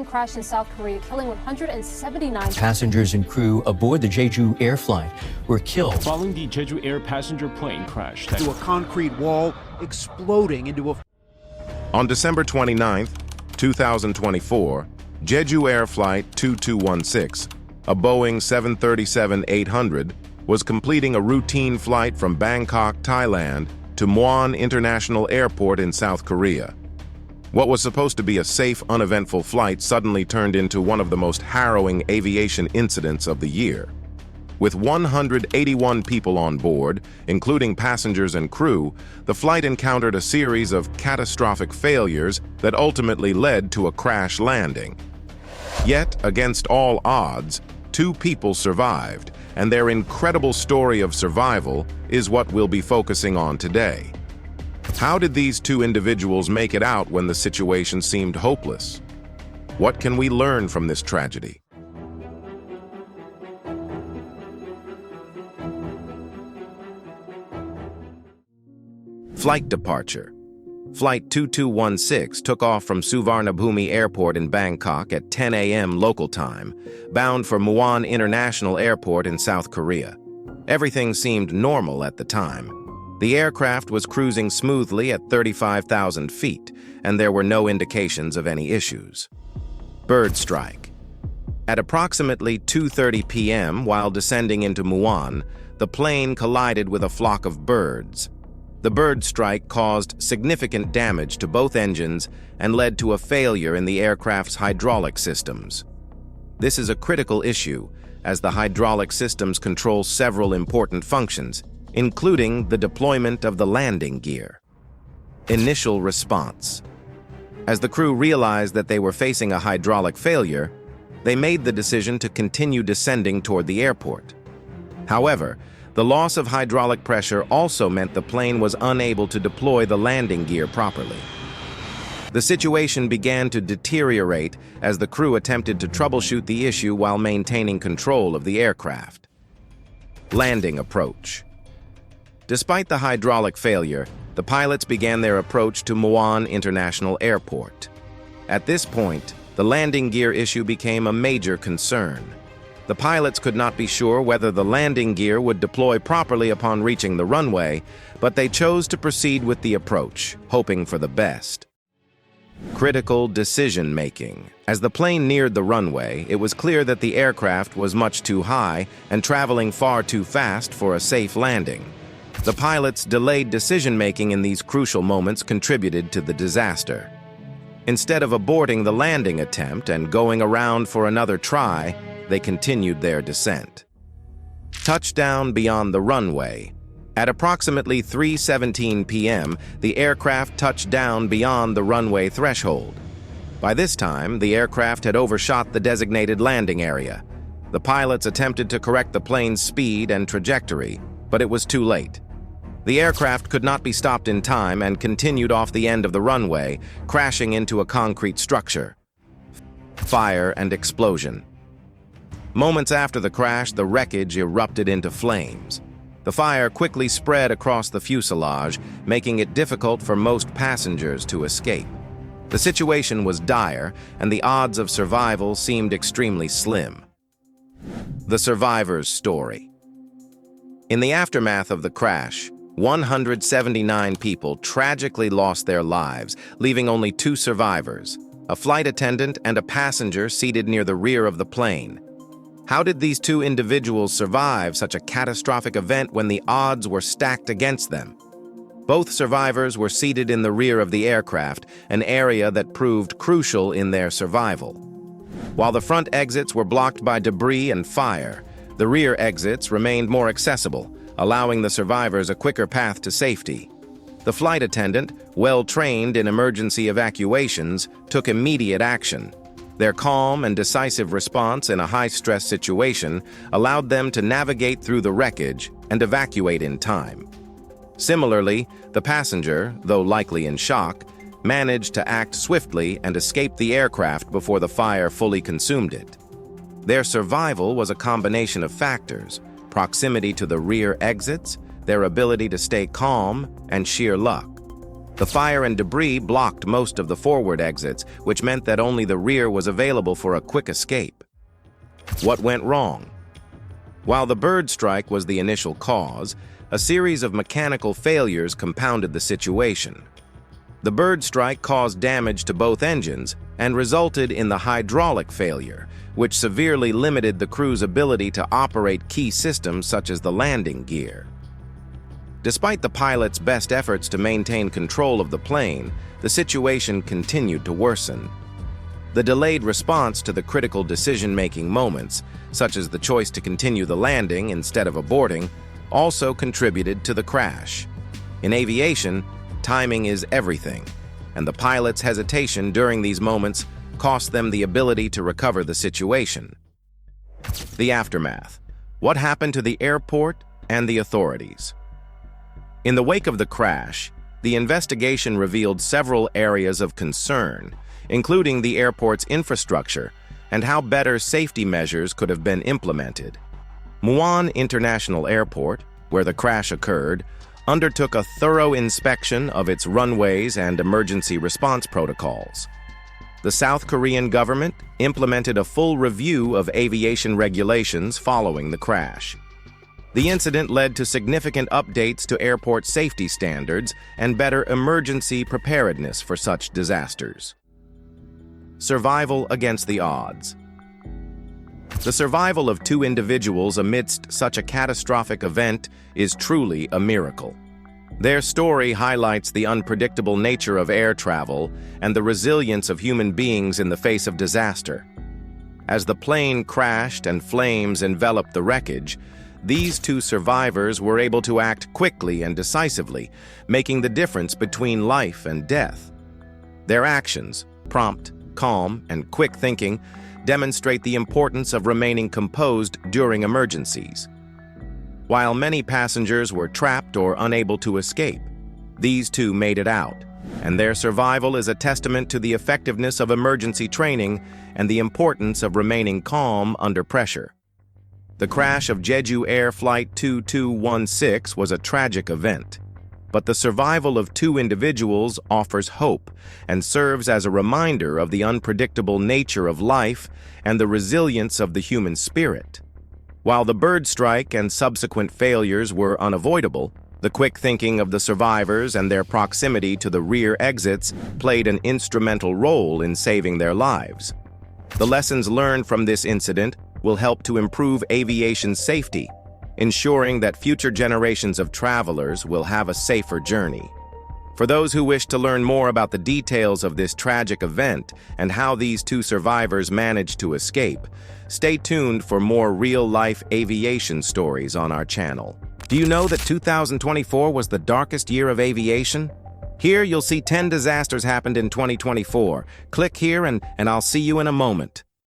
plane crashed in South Korea, killing 179 passengers and crew aboard the Jeju Air Flight were killed following the Jeju Air passenger plane crash. To a concrete wall, exploding into a... On December 29, 2024, Jeju Air Flight 2216, a Boeing 737-800, was completing a routine flight from Bangkok, Thailand, to Muan International Airport in South Korea. What was supposed to be a safe, uneventful flight suddenly turned into one of the most harrowing aviation incidents of the year. With 181 people on board, including passengers and crew, the flight encountered a series of catastrophic failures that ultimately led to a crash landing. Yet, against all odds, 2 people survived, and their incredible story of survival is what we'll be focusing on today. How did these 2 individuals make it out when the situation seemed hopeless? What can we learn from this tragedy? Flight departure. Flight 2216 took off from Suvarnabhumi Airport in Bangkok at 10 a.m. local time, bound for Muan International Airport in South Korea. Everything seemed normal at the time. The aircraft was cruising smoothly at 35,000 feet, and there were no indications of any issues. Bird strike. At approximately 2:30 p.m., while descending into Muan, the plane collided with a flock of birds. The bird strike caused significant damage to both engines and led to a failure in the aircraft's hydraulic systems. This is a critical issue, as the hydraulic systems control several important functions, including the deployment of the landing gear. Initial response. As the crew realized that they were facing a hydraulic failure, they made the decision to continue descending toward the airport. However, the loss of hydraulic pressure also meant the plane was unable to deploy the landing gear properly. The situation began to deteriorate as the crew attempted to troubleshoot the issue while maintaining control of the aircraft. Landing approach. Despite the hydraulic failure, the pilots began their approach to Muan International Airport. At this point, the landing gear issue became a major concern. The pilots could not be sure whether the landing gear would deploy properly upon reaching the runway, but they chose to proceed with the approach, hoping for the best. Critical decision-making. As the plane neared the runway, it was clear that the aircraft was much too high and traveling far too fast for a safe landing. The pilots' delayed decision-making in these crucial moments contributed to the disaster. Instead of aborting the landing attempt and going around for another try, they continued their descent. Touchdown beyond the runway. At approximately 3:17 p.m., the aircraft touched down beyond the runway threshold. By this time, the aircraft had overshot the designated landing area. The pilots attempted to correct the plane's speed and trajectory, but it was too late. The aircraft could not be stopped in time and continued off the end of the runway, crashing into a concrete structure. Fire and explosion. Moments after the crash, the wreckage erupted into flames. The fire quickly spread across the fuselage, making it difficult for most passengers to escape. The situation was dire, and the odds of survival seemed extremely slim. The survivor's story. In the aftermath of the crash, 179 people tragically lost their lives, leaving only 2 survivors, a flight attendant and a passenger seated near the rear of the plane. How did these 2 individuals survive such a catastrophic event when the odds were stacked against them? Both survivors were seated in the rear of the aircraft, an area that proved crucial in their survival. While the front exits were blocked by debris and fire, the rear exits remained more accessible, allowing the survivors a quicker path to safety. The flight attendant, well trained in emergency evacuations, took immediate action. Their calm and decisive response in a high-stress situation allowed them to navigate through the wreckage and evacuate in time. Similarly, the passenger, though likely in shock, managed to act swiftly and escape the aircraft before the fire fully consumed it. Their survival was a combination of factors: proximity to the rear exits, their ability to stay calm, and sheer luck. The fire and debris blocked most of the forward exits, which meant that only the rear was available for a quick escape. What went wrong? While the bird strike was the initial cause, a series of mechanical failures compounded the situation. The bird strike caused damage to both engines and resulted in the hydraulic failure, which severely limited the crew's ability to operate key systems such as the landing gear. Despite the pilot's best efforts to maintain control of the plane, the situation continued to worsen. The delayed response to the critical decision-making moments, such as the choice to continue the landing instead of aborting, also contributed to the crash. In aviation, timing is everything, and the pilot's hesitation during these moments cost them the ability to recover the situation. The aftermath. What happened to the airport and the authorities? In the wake of the crash, the investigation revealed several areas of concern, including the airport's infrastructure and how better safety measures could have been implemented. Muan International Airport, where the crash occurred, undertook a thorough inspection of its runways and emergency response protocols. The South Korean government implemented a full review of aviation regulations following the crash. The incident led to significant updates to airport safety standards and better emergency preparedness for such disasters. Survival against the odds. The survival of two individuals amidst such a catastrophic event is truly a miracle. Their story highlights the unpredictable nature of air travel and the resilience of human beings in the face of disaster. As the plane crashed and flames enveloped the wreckage, these two survivors were able to act quickly and decisively, making the difference between life and death. Their actions, prompt, calm, and quick thinking, demonstrate the importance of remaining composed during emergencies. While many passengers were trapped or unable to escape, these two made it out, and their survival is a testament to the effectiveness of emergency training and the importance of remaining calm under pressure. The crash of Jeju Air Flight 2216 was a tragic event, but the survival of two individuals offers hope and serves as a reminder of the unpredictable nature of life and the resilience of the human spirit. While the bird strike and subsequent failures were unavoidable, the quick thinking of the survivors and their proximity to the rear exits played an instrumental role in saving their lives. The lessons learned from this incident will help to improve aviation safety, ensuring that future generations of travelers will have a safer journey. For those who wish to learn more about the details of this tragic event and how these two survivors managed to escape, stay tuned for more real-life aviation stories on our channel. Do you know that 2024 was the darkest year of aviation? Here you'll see 10 disasters happened in 2024. Click here and I'll see you in a moment.